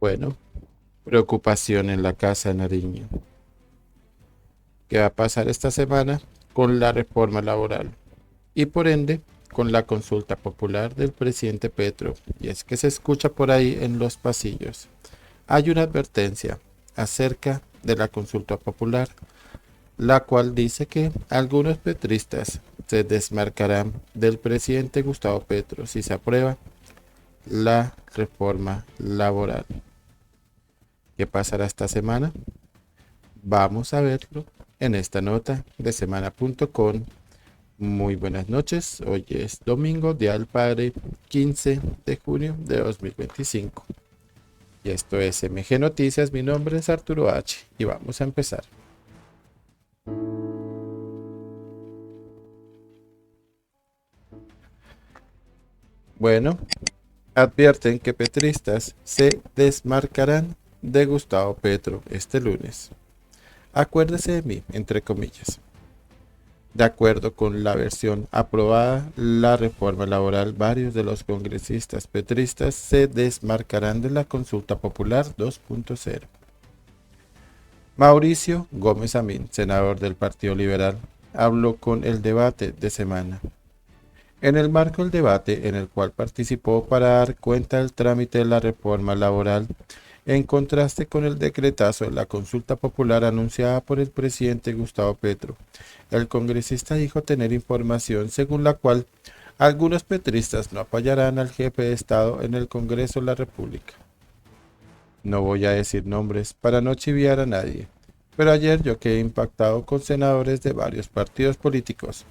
Bueno, preocupación en la Casa de Nariño. ¿Qué va a pasar esta semana con la reforma laboral? Y por ende, con la consulta popular del presidente Petro. Y es que se escucha por ahí en los pasillos. Hay una advertencia acerca de la consulta popular, la cual dice que algunos petristas se desmarcarán del presidente Gustavo Petro si se aprueba la reforma laboral. ¿Qué pasará esta semana? Vamos a verlo en esta nota de semana.com. Muy buenas noches, hoy es domingo, Día del Padre, 15 de junio de 2025. Y esto es MG Noticias, mi nombre es Arturo H. y vamos a empezar. Bueno, advierten que petristas se desmarcarán de Gustavo Petro este lunes. Acuérdese de mí, entre comillas. De acuerdo con la versión aprobada, la reforma laboral, varios de los congresistas petristas se desmarcarán de la consulta popular 2.0. Mauricio Gómez Amín, senador del Partido Liberal, habló con El Debate de Semana. En el marco del debate en el cual participó para dar cuenta del trámite de la reforma laboral, en contraste con el decretazo de la consulta popular anunciada por el presidente Gustavo Petro, el congresista dijo tener información según la cual algunos petristas no apoyarán al jefe de Estado en el Congreso de la República. No voy a decir nombres para no chiviar a nadie, pero ayer yo quedé impactado con senadores de varios partidos políticos,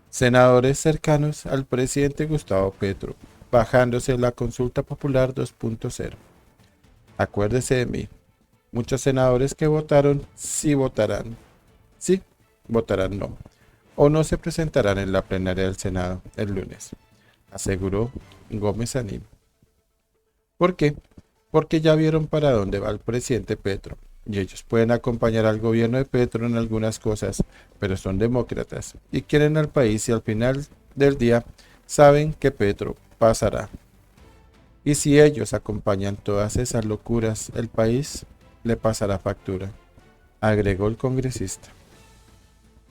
senadores cercanos al presidente Gustavo Petro, bajándose la consulta popular 2.0. Acuérdese de mí. Muchos senadores que votaron sí votarán. Sí, votarán no. O no se presentarán en la plenaria del Senado el lunes, aseguró Gómez Anim. ¿Por qué? Porque ya vieron para dónde va el presidente Petro. Y ellos pueden acompañar al gobierno de Petro en algunas cosas, pero son demócratas y quieren al país y al final del día saben que Petro pasará. Y si ellos acompañan todas esas locuras, el país le pasará factura, agregó el congresista.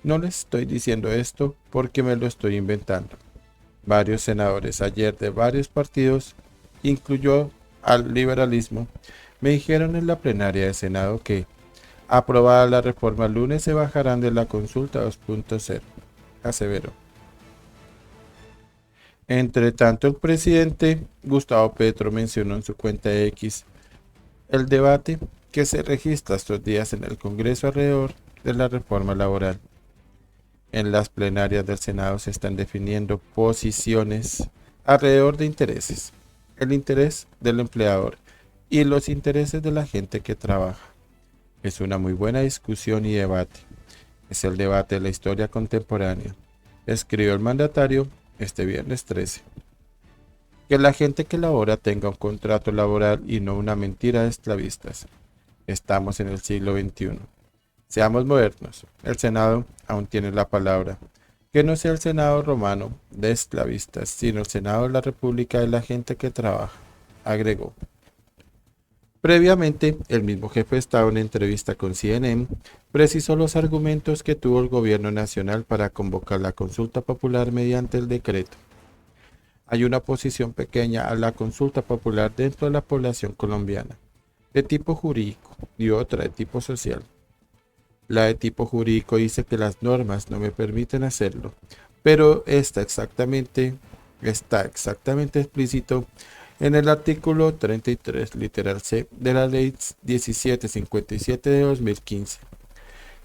No les estoy diciendo esto porque me lo estoy inventando. Varios senadores ayer de varios partidos, incluyó al liberalismo, me dijeron en la plenaria del Senado que, aprobada la reforma el lunes, se bajarán de la consulta 2.0, aseveró. Entre tanto, el presidente Gustavo Petro mencionó en su cuenta de X el debate que se registra estos días en el Congreso alrededor de la reforma laboral. En las plenarias del Senado se están definiendo posiciones alrededor de intereses, el interés del empleador y los intereses de la gente que trabaja. Es una muy buena discusión y debate. Es el debate de la historia contemporánea, escribió el mandatario este viernes 13. Que la gente que labora tenga un contrato laboral y no una mentira de esclavistas. Estamos en el siglo XXI. Seamos modernos. El Senado aún tiene la palabra. Que no sea el Senado romano de esclavistas, sino el Senado de la República de la gente que trabaja, agregó. Previamente, el mismo jefe de Estado en entrevista con CNN precisó los argumentos que tuvo el gobierno nacional para convocar la consulta popular mediante el decreto. Hay una oposición pequeña a la consulta popular dentro de la población colombiana, de tipo jurídico, y otra de tipo social. La de tipo jurídico dice que las normas no me permiten hacerlo, pero está exactamente explícito en el artículo 33, literal C, de la Ley 1757 de 2015,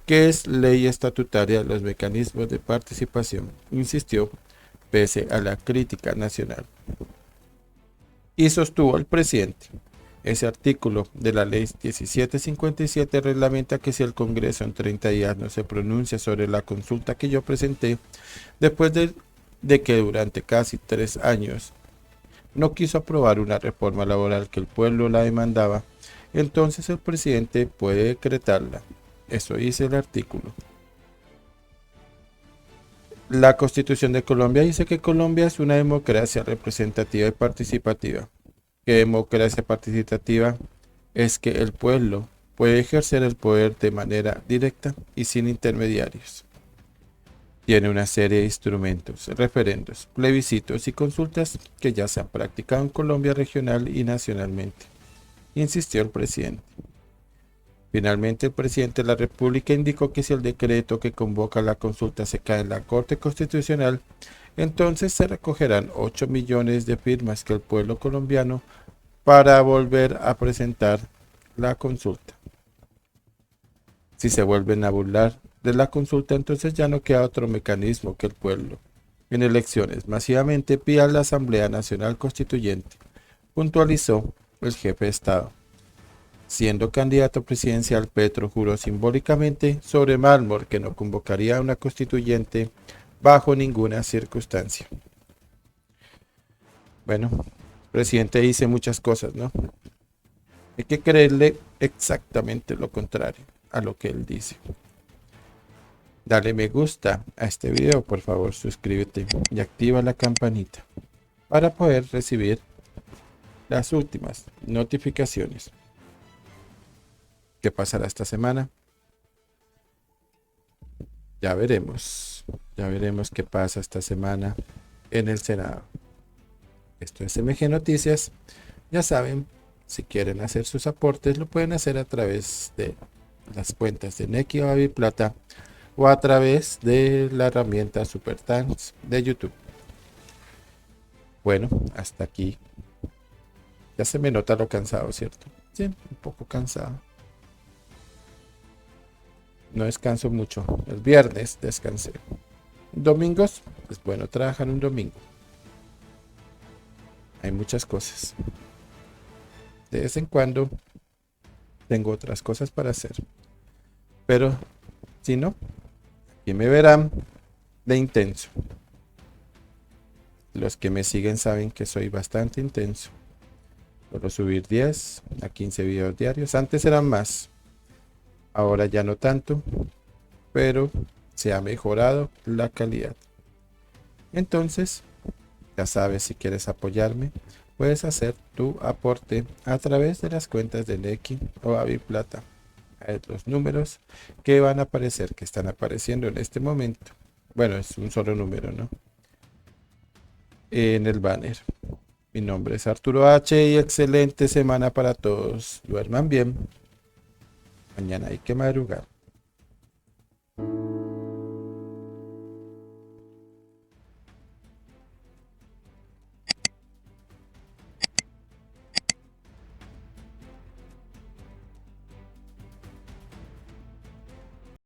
que es ley estatutaria de los mecanismos de participación, insistió, pese a la crítica nacional. Y sostuvo el presidente. Ese artículo de la Ley 1757 reglamenta que si el Congreso en 30 días no se pronuncia sobre la consulta que yo presenté, después de que durante casi 3 años no quiso aprobar una reforma laboral que el pueblo la demandaba, entonces el presidente puede decretarla. Eso dice el artículo. La Constitución de Colombia dice que Colombia es una democracia representativa y participativa. ¿Qué democracia participativa? es que el pueblo puede ejercer el poder de manera directa y sin intermediarios. Tiene una serie de instrumentos, referendos, plebiscitos y consultas que ya se han practicado en Colombia regional y nacionalmente, insistió el presidente. Finalmente, el presidente de la República indicó que si el decreto que convoca la consulta se cae en la Corte Constitucional, entonces se recogerán 8 millones de firmas que el pueblo colombiano para volver a presentar la consulta. Si se vuelven a burlar de la consulta, entonces ya no queda otro mecanismo que el pueblo, en elecciones masivamente, pida a la Asamblea Nacional Constituyente, puntualizó el jefe de Estado. Siendo candidato presidencial, Petro juró simbólicamente sobre mármol que no convocaría a una constituyente bajo ninguna circunstancia. Bueno, el presidente dice muchas cosas, ¿no? Hay que creerle exactamente lo contrario a lo que él dice. Dale me gusta a este video, por favor, suscríbete y activa la campanita para poder recibir las últimas notificaciones. ¿Qué pasará esta semana? Ya veremos qué pasa esta semana en el Senado. Esto es MG Noticias. Ya saben, si quieren hacer sus aportes, lo pueden hacer a través de las cuentas de Nequi o Aviplata o a través de la herramienta SuperThanks de YouTube. Bueno, hasta aquí. Ya se me nota lo cansado, ¿cierto? Sí, un poco cansado. No descanso mucho. El viernes descansé. Domingos, es bueno trabajar un domingo. Hay muchas cosas. De vez en cuando tengo otras cosas para hacer. Pero si no, aquí me verán de intenso. Los que me siguen saben que soy bastante intenso. Puedo subir 10 a 15 videos diarios. Antes eran más. Ahora ya no tanto. Pero se ha mejorado la calidad. Entonces, ya sabes, si quieres apoyarme, puedes hacer tu aporte a través de las cuentas de Nequi o Aviplata. Los números que van a aparecer, que están apareciendo en este momento. Bueno, es un solo número, ¿no? En el banner. Mi nombre es Arturo H. y excelente semana para todos. Duerman bien. Mañana hay que madrugar.